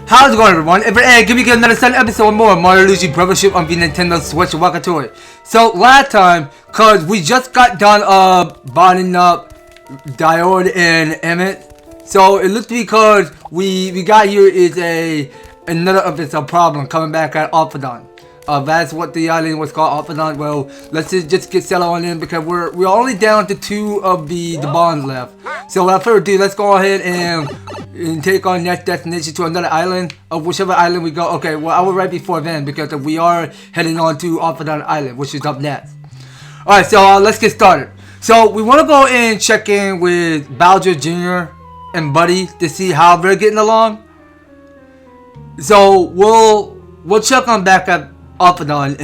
How's it going, everyone? Hey, give me another Sunday episode more of Mario and Luigi Brothership on the Nintendo Switch. Welcome to it. So last time, cause we just got done bonding up Diode and Emmett. So it looks because we got here is another of its problem coming back at Offandon. That's what the island was called, Offandon. Well, let's just get settled on in because we're only down to 2 of the bonds left. So without further ado, let's go ahead and take our next destination to another island of whichever island we go. Okay, well I was right before then because we are heading on to Offandon Island, which is up next. Alright, so let's get started. So we want to go and check in with Bowser Jr. and Buddy to see how they're getting along. So we'll check on back at Offandon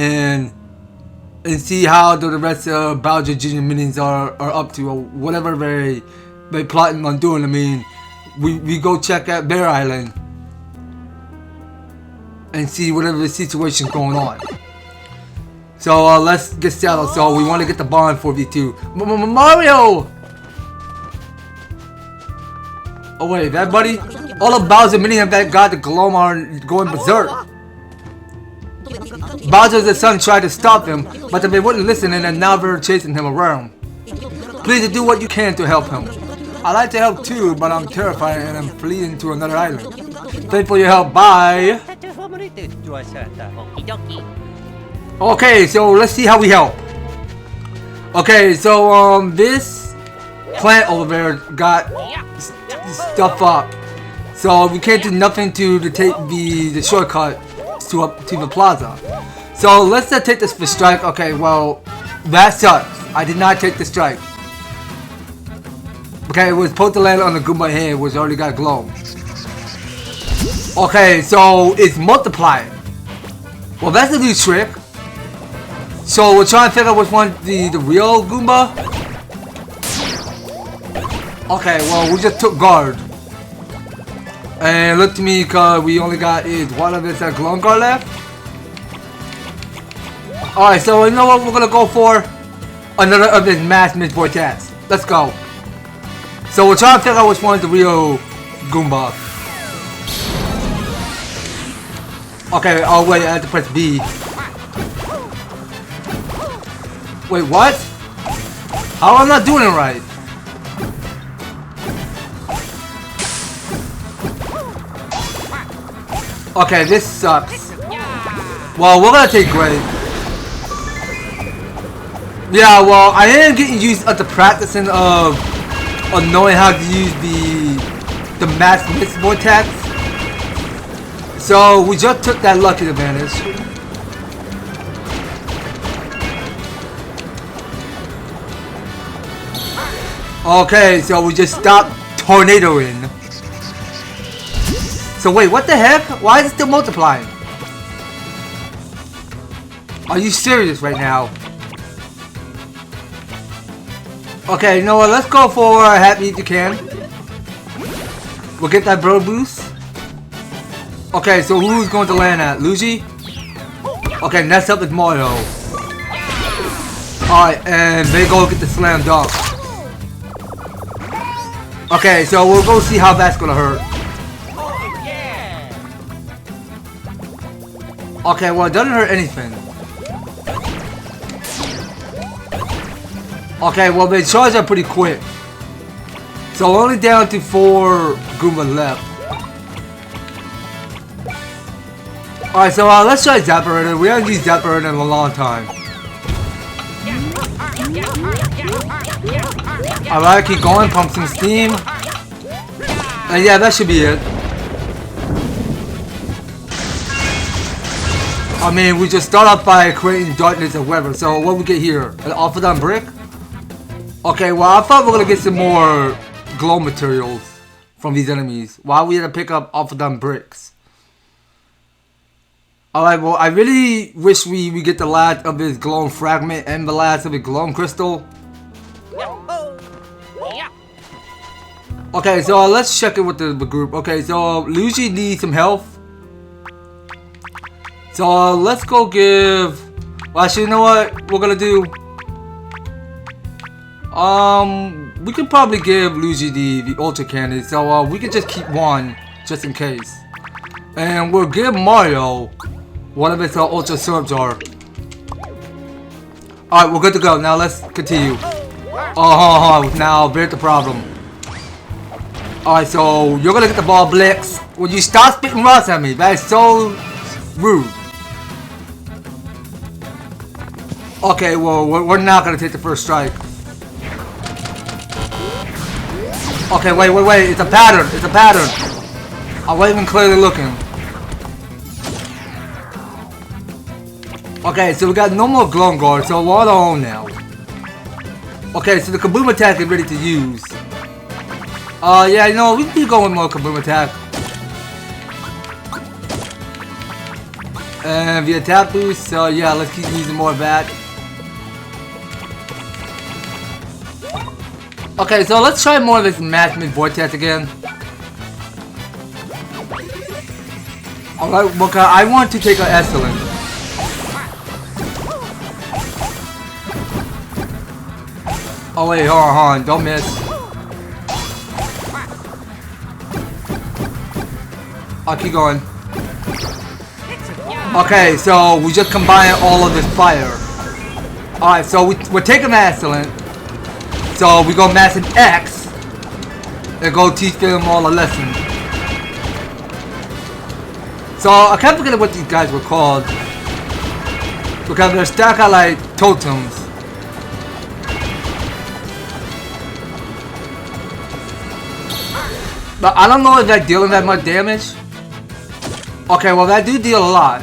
and see how the rest of Bowser Jr. minions are up to, or whatever they plotting on doing. I mean, we go check out their island and see whatever the situation's going on. So let's get settled. So we want to get the bond for V2. Mario! Oh wait, that Buddy? All the Bowser minions that got the Glohm are going berserk. Bowser's son tried to stop him, but they wouldn't listen and now they're chasing him around. Please do what you can to help him. I like to help too, but I'm terrified and I'm fleeing to another island. Thanks for your help, bye! Okay, so let's see how we help. Okay, so this plant over there got stuff up. So we can't do nothing to take the shortcut to the plaza. So let's take this for strike. Okay, well that sucks. I did not take the strike. Okay, it was supposed to land on the Goomba head, which already got Glohm. Okay, so it's multiplying. Well, that's a new trick. So we're trying to figure out which one the real Goomba. Okay, well we just took guard. And look to me, cause we only got one of its Glohm guard left. Alright, so you know what we're gonna go for? Another of his mass mid vortex. Let's go. So we're trying to figure out which one is the real Goomba. Okay, oh wait, I have to press B. Wait, what? How am I not doing it right? Okay, this sucks. Well, we're gonna take great. Yeah, well, I am getting used to practicing of knowing how to use the mass mix vortex. So we just took that lucky advantage. Okay, so we just stopped tornadoing. So wait, what the heck? Why is it still multiplying? Are you serious right now? Okay, you know what? Let's go for Happy If You Can. We'll get that bro boost. Okay, so who's going to land at? Luigi? Okay, next up is Mario. Alright, and they go get the slam dunk. Okay, so we'll go see how that's gonna hurt. Okay, well it doesn't hurt anything. Okay, well they charge up pretty quick. So we're only down to 4 Goombas left. Alright, so let's try Zapperator. We haven't used Zapperator in a long time. Alright, keep going, pump some steam. And yeah, that should be it. I mean, we just start off by creating darkness and weather. So what we get here? An Offandon brick? Okay, well I thought we were gonna get some more glow materials from these enemies. Why we had to pick up Offandon bricks? Alright, well I really wish we get the last of this Glohm fragment and the last of the Glohm crystal. Okay, so let's check it with the group. Okay, so Luigi needs some health. So let's go give... Well, actually, you know what we're gonna do? We could probably give Luigi the Ultra Candy. So we can just keep one just in case. And we'll give Mario one of his Ultra Syrups are. Alright, we're good to go. Now let's continue. Now here's the problem. Alright, so you're gonna get the ball Blix. When you stop spitting rocks at me, that is so rude. Okay, well, we're not gonna take the first strike. Okay, wait. It's a pattern. It's a pattern. I wasn't even clearly looking. Okay, so we got no more Glohm guard, so we're on our own now. Okay, so the Kaboom attack is ready to use. Yeah, you know, we can keep going with more Kaboom attack. And the attack boost, so yeah, let's keep using more of that. Okay, so let's try more of this Maximum Vortex again. Alright, okay, I want to take an Excellent. Oh wait, hold on, don't miss. I'll keep going. Okay, so we just combine all of this fire. Alright, so we're taking Excellent. So we go mass an X and go teach them all a lesson. So I can't forget what these guys were called because they're stacked out like totems. But I don't know if they're dealing that much damage. Okay, well that do deal a lot.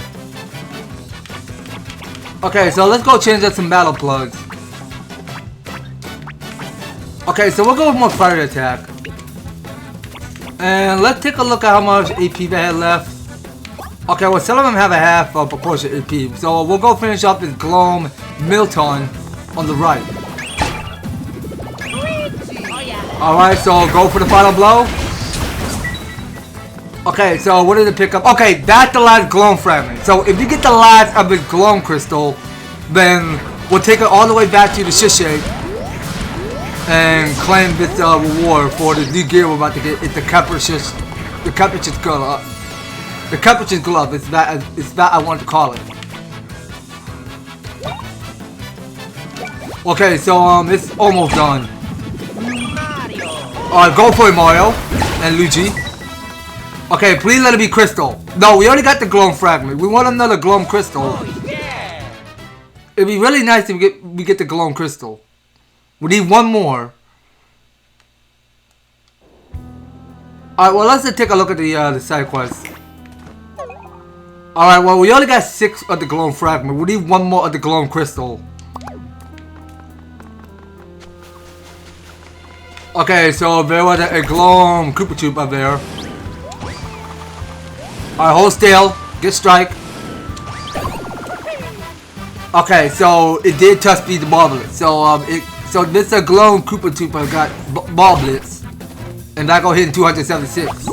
Okay, so let's go change up some battle plugs. Okay, so we'll go with more fire attack. And let's take a look at how much AP they had left. Okay, well some of them have a half of proportion AP. So we'll go finish up this Glohm Milton on the right. Alright, so go for the final blow. Okay, so what did it pick up? Okay, that's the last Glohm fragment. So if you get the last of this Glohm crystal, then we'll take it all the way back to the Shishay and claim this reward for the new gear we're about to get. It's the Capricious glove. The Capricious glove is that I want to call it. Okay, so it's almost done. Alright, go for it, Mario and Luigi. Okay, please let it be crystal. No, we already got the Glohm fragment. We want another Glohm crystal. It'd be really nice if we get the Glohm crystal. We need one more. Alright, well let's just take a look at the side quest. Alright, well we only got 6 of the Glohm fragment. We need one more of the Glohm crystal. Okay, so there was a Glohm Koopa Troop up there. Alright, hold still. Get strike. Okay, so it did touch speed the ball blitz. So this Glohm Koopa Troop got ball blitz, and that go hitting 276.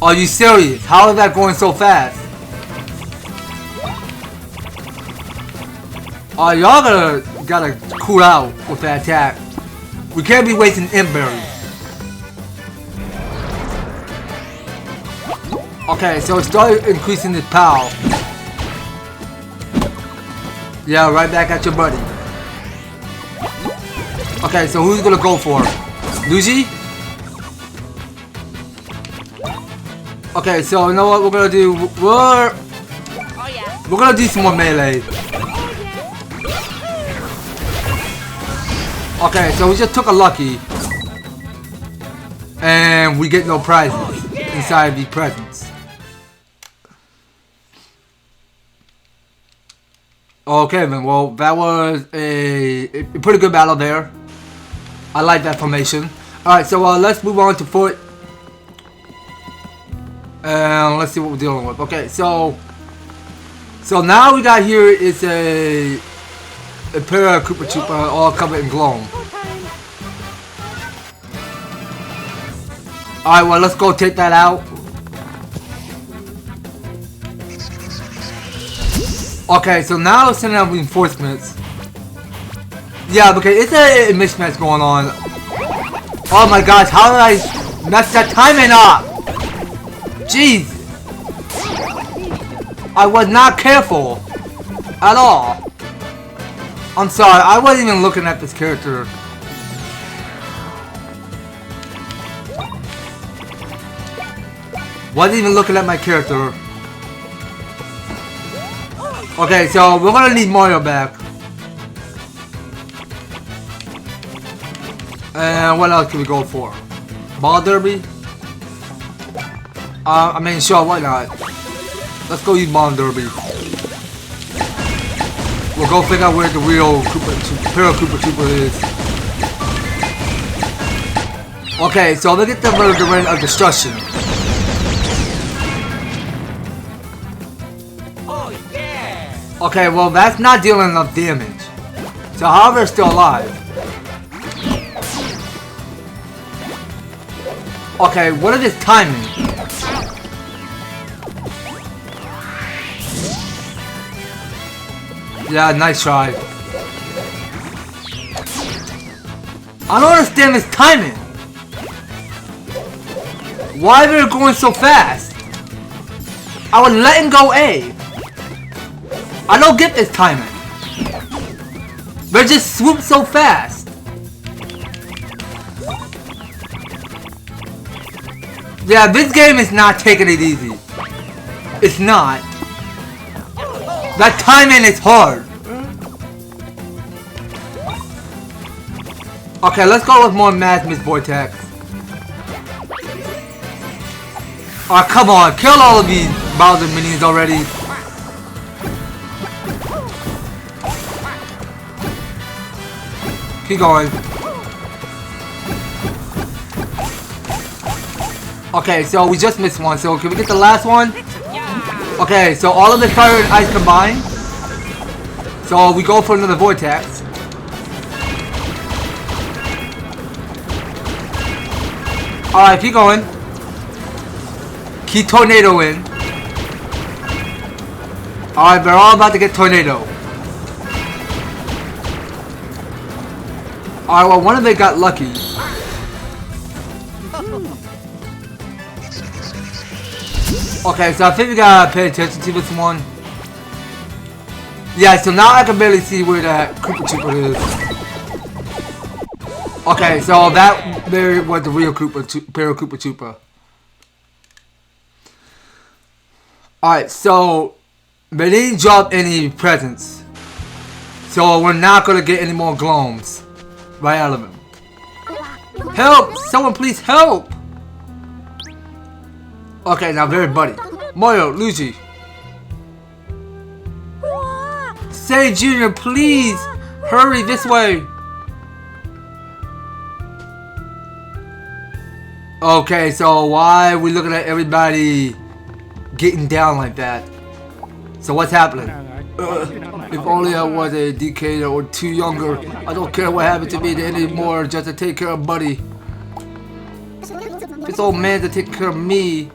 Are you serious? How is that going so fast? Y'all gotta cool out with that attack. We can't be wasting berries. Okay, so it started increasing its power. Yeah, right back at your buddy. Okay, so who's gonna go for it? Luigi? Okay, so you know what we're gonna do? We're gonna do some more melee. Okay, so we just took a lucky. And we get no prizes inside the presents. Okay, man. Well, that was a pretty good battle there. I like that formation. Alright, so let's move on to foot. And let's see what we're dealing with. Okay, so now we got here is a pair of Koopa Troopa all covered in Glohm. Alright, well, let's go take that out. Okay, so now let's send out reinforcements. Yeah, because it's a mismatch going on. Oh my gosh, how did I mess that timing up? Jeez! I was not careful at all. I'm sorry, I wasn't even looking at this character. Wasn't even looking at my character. Okay, so we're gonna need Mario back. And what else can we go for? Ball Derby? I mean, sure, why not? Let's go use Ball Derby. We'll go figure out where the real Koopa Trooper is. Okay, so let's get the ring of destruction. Oh yeah! Okay, well that's not dealing enough damage. So however, it's still alive. Okay, what is this timing? Yeah, nice try. I don't understand this timing. Why they're going so fast? I was letting go A. I don't get this timing. They just swoop so fast. Yeah, this game is not taking it easy. It's not. That timing is hard. Okay, let's go with more Mad Miss Vortex. Oh, come on, kill all of these Bowser minions already. Keep going. Okay, so we just missed one, so can we get the last one? Okay, so all of the fire and ice combined. So we go for another vortex. Alright, keep going. Keep tornado in. Alright, we're all about to get tornado. Alright, well one of them got lucky. Okay, so I think we gotta pay attention to this one. Yeah, so now I can barely see where that Koopa Trooper is. Okay, so that there was the real Koopa Trooper. Alright, so they didn't drop any presents. So we're not gonna get any more Gloms right out of them. Help! Someone please help! Okay, now very buddy. Mario, Luigi. Say Junior, please! Hurry this way! Okay, so why are we looking at everybody getting down like that? So what's happening? If only I was a decade or two younger. I don't care what happened to me anymore, just to take care of Buddy. This old man to take care of me.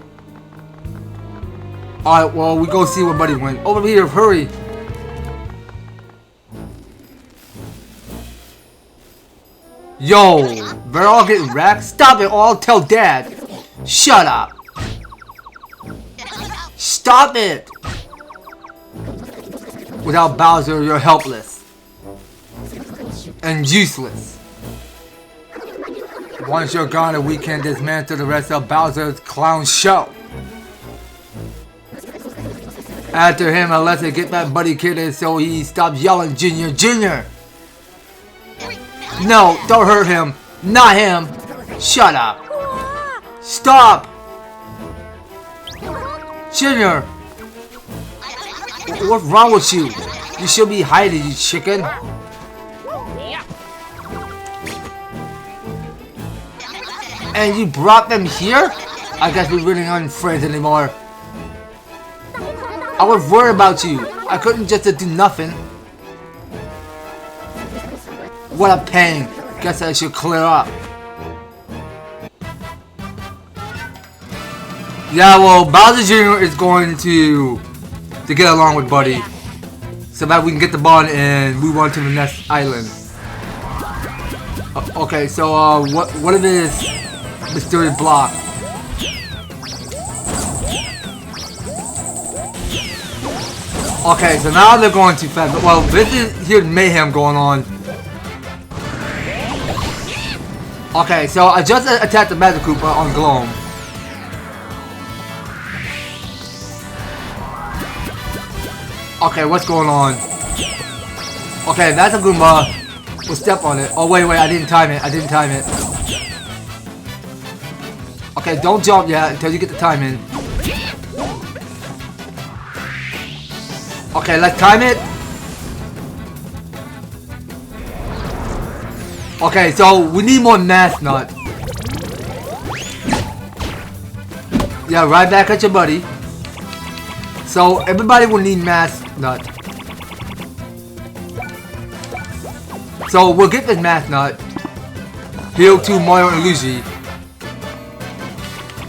Alright, well, we go see where Buddy went. Over here, hurry! Yo, they're all getting wrecked? Stop it, or I'll tell Dad! Shut up! Stop it! Without Bowser, you're helpless. And useless. Once you're gone, we can dismantle the rest of Bowser's clown show. After him, unless I get that Buddy kid so he stops yelling, Junior, Junior! No, don't hurt him. Not him. Shut up. Stop! Junior! What's wrong with you? You should be hiding, you chicken. And you brought them here? I guess we really aren't friends anymore. I was worried about you. I couldn't just do nothing. What a pain. Guess I should clear up. Yeah, well, Bowser Jr. is going to get along with Buddy, so that we can get the bond and move on to the next island. Okay, so what is this mysterious block? Okay, so now they're going too fast. Well, this is here mayhem going on. Okay, so I just attacked the Magic Koopa on Glohm. Okay, what's going on? Okay, that's a Goomba. We'll step on it. Oh, wait, I didn't time it. Okay, don't jump yet until you get the time in. Okay, let's time it. Okay, so we need more mass nut. Yeah, right back at your buddy. So everybody will need mass nut. So we'll get this mass nut. Heal to Mario and Luigi.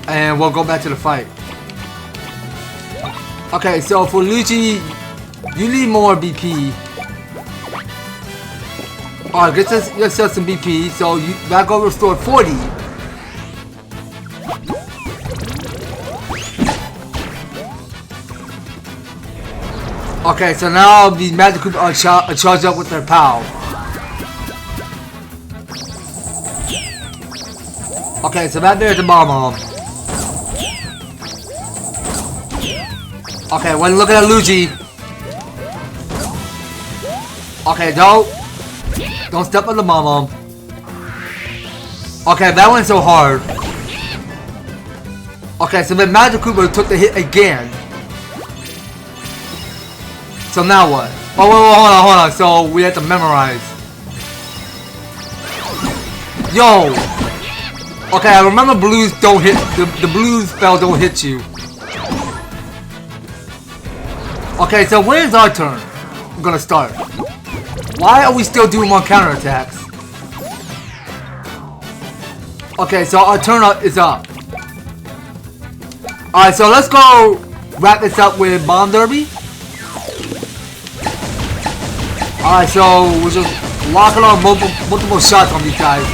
And we'll go back to the fight. Okay, so for Luigi, you need more BP. Alright, get yourself some BP. So you that go restore 40. Okay, so now the Magic Koopa are charged up with their power. Okay, so that there's the bomb. Okay, when looking at Luigi. Okay, don't step on the bomb. Okay, that went so hard. Okay, so then Magic Koopa took the hit again. So now what? Oh, wait, hold on. So we have to memorize. Yo! Okay, I remember blues don't hit, the blues spell don't hit you. Okay, so where's our turn? I'm gonna start. Why are we still doing more counterattacks? Okay, so our turn is up. Alright, so let's go wrap this up with Bomb Derby. Alright, so we're just locking on multiple shots on these guys.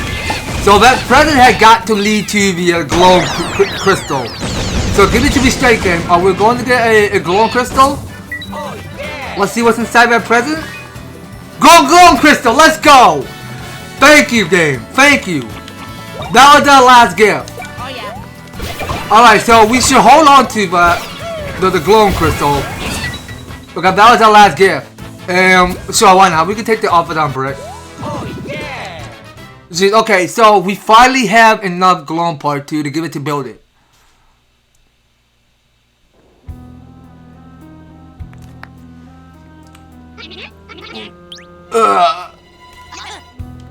So that present had got to lead to the Glohm crystal. So give me to be straight, game. Are we going to get a Glohm crystal? Oh yeah! Let's see what's inside that present. Glohm crystal, let's go! Thank you, game. Thank you. That was our last gift. Oh yeah! Alright, so we should hold on to the Glohm crystal. Because that was our last gift. Sure, why not? We can take the Offandon brick. Oh yeah! Okay, so we finally have enough Glohm part 2 to give it to build it.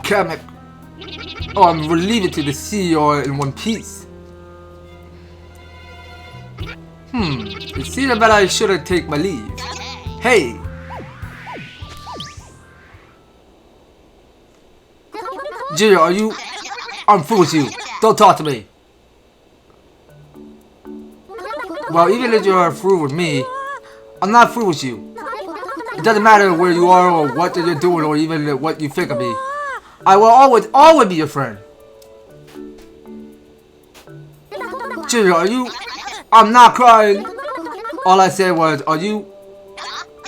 Kamek. Oh, I'm relieved to see you're in one piece. It seems that I shouldn't take my leave. Hey! Junior, are you? I'm through with you. Don't talk to me. Well, even if you're through with me, I'm not through with you. It doesn't matter where you are or what you're doing or even what you think of me. I will always be your friend. Junior, are you? I'm not crying. All I said was, are you?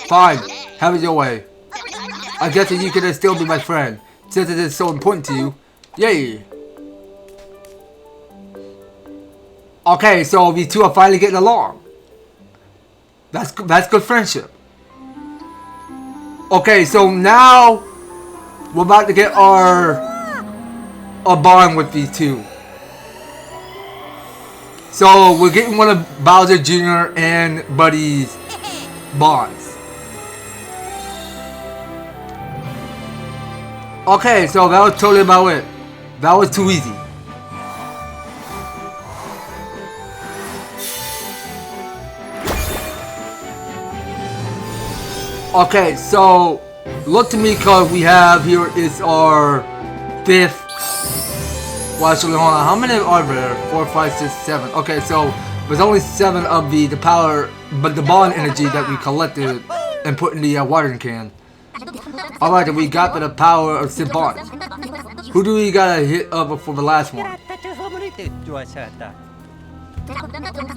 Fine, have it your way. I guess that you can still be my friend. Since it is so important to you. Yay! Okay, so these two are finally getting along. That's good friendship. Okay, so now we're about to get our bond with these two. So we're getting one of Bowser Jr. and Buddy's bonds. Okay, so that was totally about it. That was too easy. Okay, so look to me because we have here is our 5th. Well, actually, hold on. How many are there? 4, 5, 6, 7. Okay, so there's only 7 of the power, but the bond energy that we collected and put in the watering can. Alright, we got the power of Sibon. Who do we got a hit of for the last one?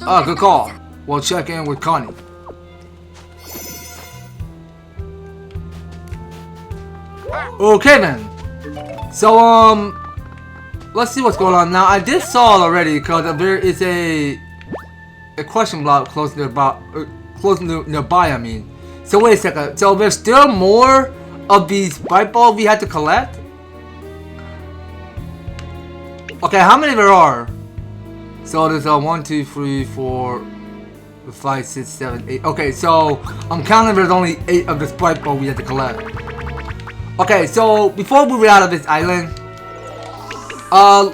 Oh, good call. We'll check in with Connie. Okay then. So let's see what's going on now. I did saw it already because there is a question block close nearby. I mean. So wait a second. So there's still more of these bright balls we had to collect. Okay, how many there are? So there's 1, 2, 3, 4, 5, 6, 7, 8. Okay, so I'm counting there's only 8 of the sprite ball we had to collect. Okay, so before we move out of this island,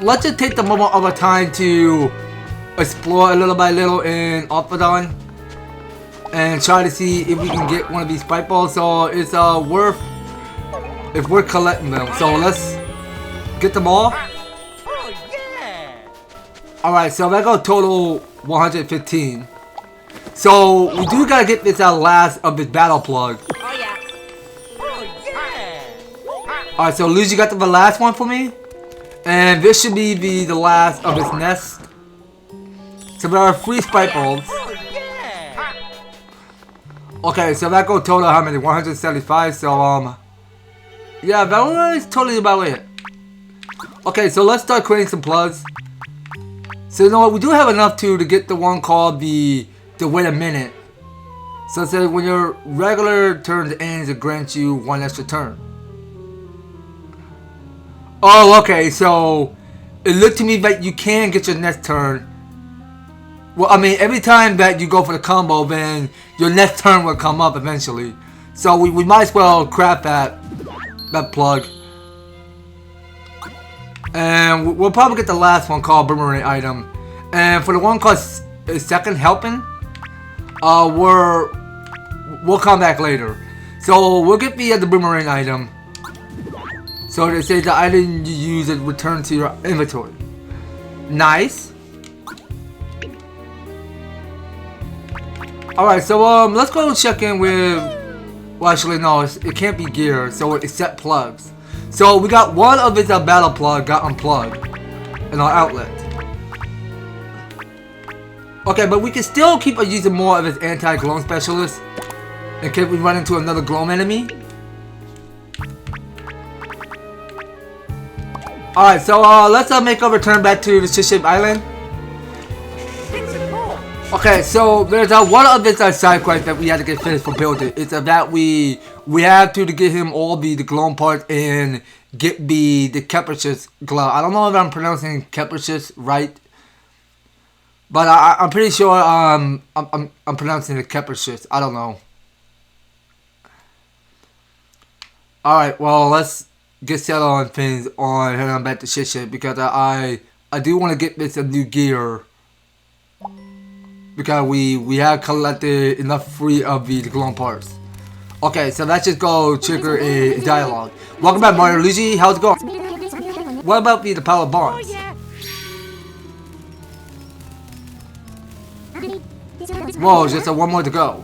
let's just take the moment of our time to explore a little by little in Offandon and try to see if we can get one of these sprite balls. So it's worth collecting them. So let's get them all. Oh yeah. Alright, so that go total 115. So we do gotta get this last of this battle plug. Oh yeah. Oh yeah. Alright, so Luigi got the last one for me. And this should be the last of his nest. So there are 3 sprite balls. Oh yeah. Okay, so that go total how many? 175. So yeah, that was totally about it. Okay, so let's start creating some plugs. So you know what? We do have enough to get the one called the wait a minute. So it says when your regular turn ends, it grants you 1 extra turn. Oh, okay. So it looked to me that you can get your next turn. Well, I mean, every time that you go for the combo, then your next turn will come up eventually. So we might as well craft that plug. And we'll probably get the last one called boomerang item. And for the one called second helping, we'll come back later. So we'll get the boomerang item. So they say the item you use is returned to your inventory. Nice. Alright, so let's go check in with, well actually no, it can't be gear, so it's set plugs. So we got one of his battle plug got unplugged in our outlet. Okay, but we can still keep using more of his anti-Glohm specialist in case we run into another Glohm enemy. Alright, so let's make a return back to the ship island. Okay, so there's one of this side quest that we had to get finished for building. It's that we have to get him all the Glohm parts and get the capricious glove. I don't know if I'm pronouncing capricious right, but I'm pretty sure I'm pronouncing it capricious. I don't know. All right, well let's get settled on things on heading back to shit because I do want to get this a new gear. Because we have collected enough free of the Glohm parts. Okay, so let's just go trigger a dialogue. Welcome back, Mario and Luigi. How's it going? What about the power bonds? Whoa, just one more to go.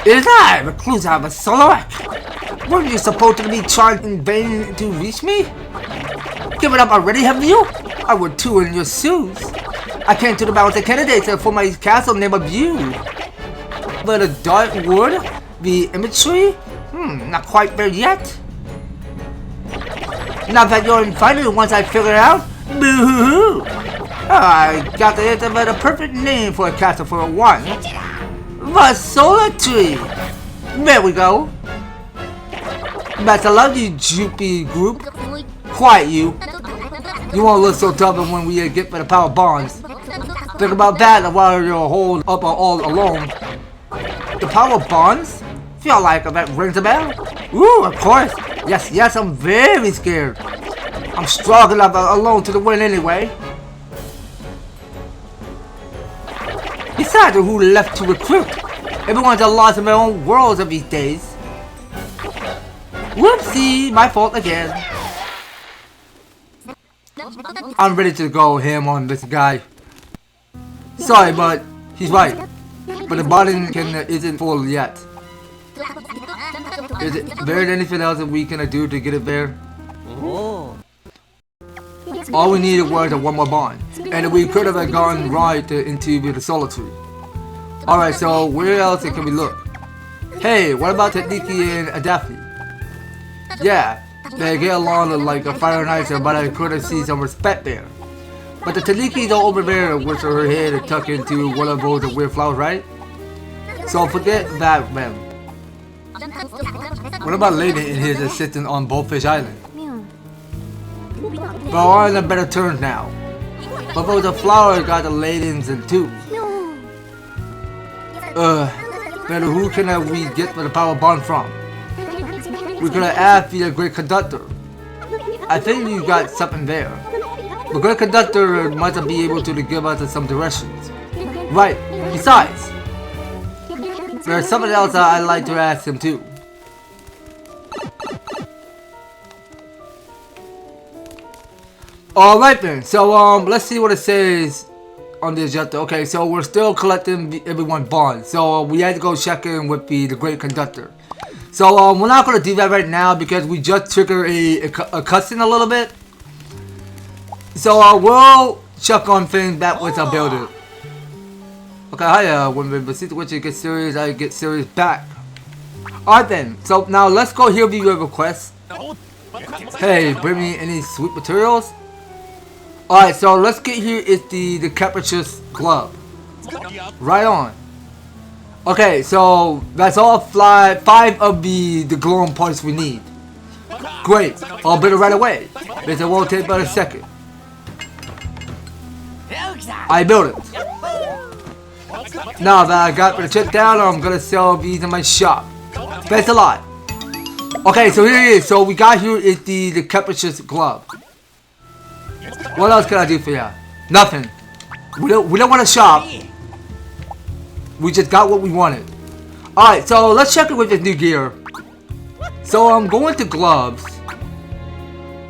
It's I, recluse of a Solaric. Weren't you supposed to be trying in vain to reach me? Give it up already, have you? I would too in your shoes. I came to the balance of candidates for my castle name of you. But the dark wood, the imagery, not quite there yet. Now that you're invited once I figure it out, boo-hoo-hoo. I got the perfect name for a castle for one. The solar tree. There we go. That's a love you, droopy group. Quiet you. You won't look so tough when we get for the power bonds. Think about that while you're holed up all alone. The power bonds? Feel like that rings a bell? Ooh, of course. Yes, I'm very scared. I'm strong enough alone to the win anyway. Besides, who left to recruit? Everyone's lost in their own worlds of these days. Whoopsie, my fault again. I'm ready to go ham on this guy. Sorry, but he's right. But the bottom isn't full yet. Is there anything else that we can do to get it there? Oh. All we needed was one more bond, and we could have gone right into the solar tree. Alright, so where else can we look? Hey, what about Tanuki and Daphne? Yeah, they get along like a fire and ice, but I could see some respect there. But the Tanuki's all over there with her head tucked into one of those weird flowers, right? So forget that, man. What about Lady and his assistant on Bullfish Island? But we're on better terms now. But for the flower got the Ladens and too. But who can we get the power bond from? We're gonna ask the great conductor. I think you got something there. The great conductor might be able to give us some directions. Right. Besides, there's something else I'd like to ask him too. Alright then, so let's see what it says on the agenda. Okay, so we're still collecting everyone bonds. So we had to go check in with the great conductor. So we're not gonna do that right now because we just triggered a cutscene a little bit. So we'll check on things back with our builder. Okay, hi, when the situation gets serious, I get serious back. Alright then, so now let's go hear your request. Hey, bring me any sweet materials? Alright, so let's get here is the Capricious Glove. Right on. Okay, so that's all 5 of the Glohm parts we need. Great, I'll build it right away. This won't take but a second. I built it. Now that I got the check down, I'm gonna sell these in my shop. Thanks a lot. Okay, so here it is. So we got here is the Capricious Glove. What else can I do for you? Nothing. We don't want to shop. We just got what we wanted. Alright, so let's check it with this new gear. So I'm going to gloves.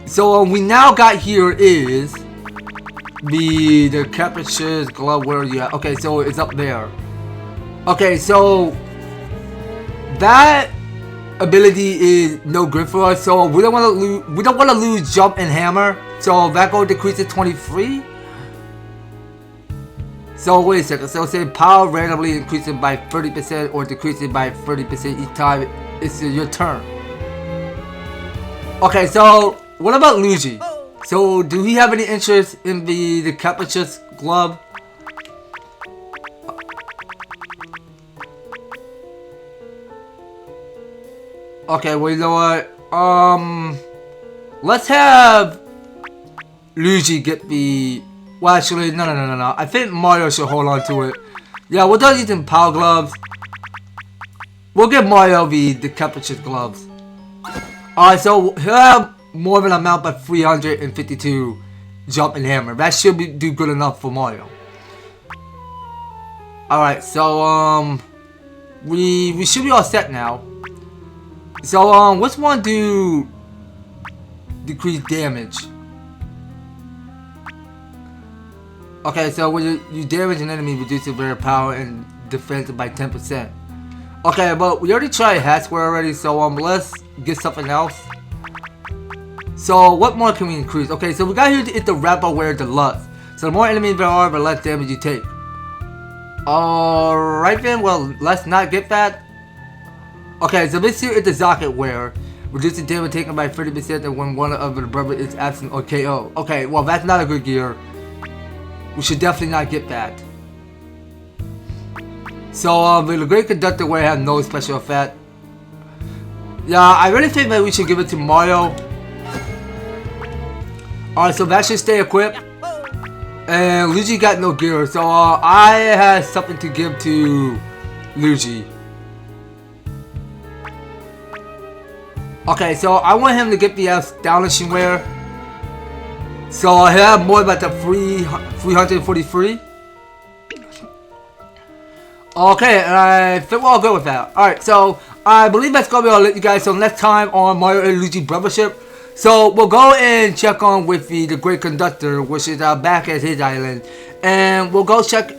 So we now got here is the Capricious Glove. Where are you at? Okay, so it's up there. Okay, so that ability is no good for us. So we don't want to lose jump and hammer. So that will decrease to 23. So wait a second. So say power randomly increasing by 30% or decreasing by 30% each time it's your turn. Okay, so what about Luigi? So do he have any interest in the Capricious Glove? Okay, well, you know what? Let's have Luigi get the... Well, actually, no. I think Mario should hold on to it. Yeah, we're done using power gloves. We'll give Mario the Capricious gloves. Alright, so he'll have more of an amount by 352 jump and hammer. That should do good enough for Mario. Alright, so we should be all set now. So which one do decrease damage? Okay, so when you damage an enemy, reduces their power and defense by 10%. Okay, but we already tried hat square already, so let's get something else. So what more can we increase? Okay, so we got here to hit the Rapperware Deluxe. So the more enemies there are, the less damage you take. Alright then, well, let's not get that. Okay, so this here is the Socket Wear. Reducing damage taken by 30% and when one of the brother is absent or KO. Okay, well that's not a good gear. We should definitely not get that. So the Great Conductor Wear has no special effect. Yeah, I really think that we should give it to Mario. Alright, so that should stay equipped. And Luigi got no gear, so I have something to give to Luigi. Okay, so I want him to get the Astonishing Wear. So I have more about the 343. Okay, and I think we're all good with that. Alright, so I believe that's gonna be all you guys. So next time on Mario and Luigi Brothership. So we'll go and check on with the Great Conductor, which is back at his island. And we'll go check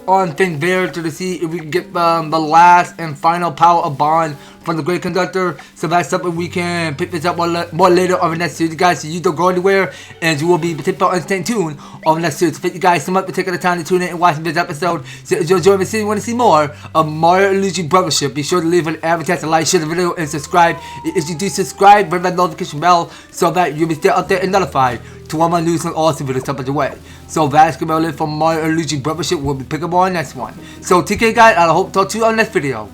on thing there to see if we can get the last and final power of Bond from the Great Conductor. So that's something we can pick this up more later on the next series, guys. So you don't go anywhere, and you will be tip and stay tuned on the next series. So thank you guys so much for taking the time to tune in and watching this episode. So if you enjoyed this series and want to see more of Mario and Luigi Brothership, be sure to leave an advertisement, like, share the video, and subscribe. If you do subscribe, ring that notification bell so that you'll be still up there and notified to all my news and awesome videos top of the way. So that's gonna be all it for Mario and Luigi Brothership. We'll be picking up on the next one. So TK guys, I hope to talk to you on the next video.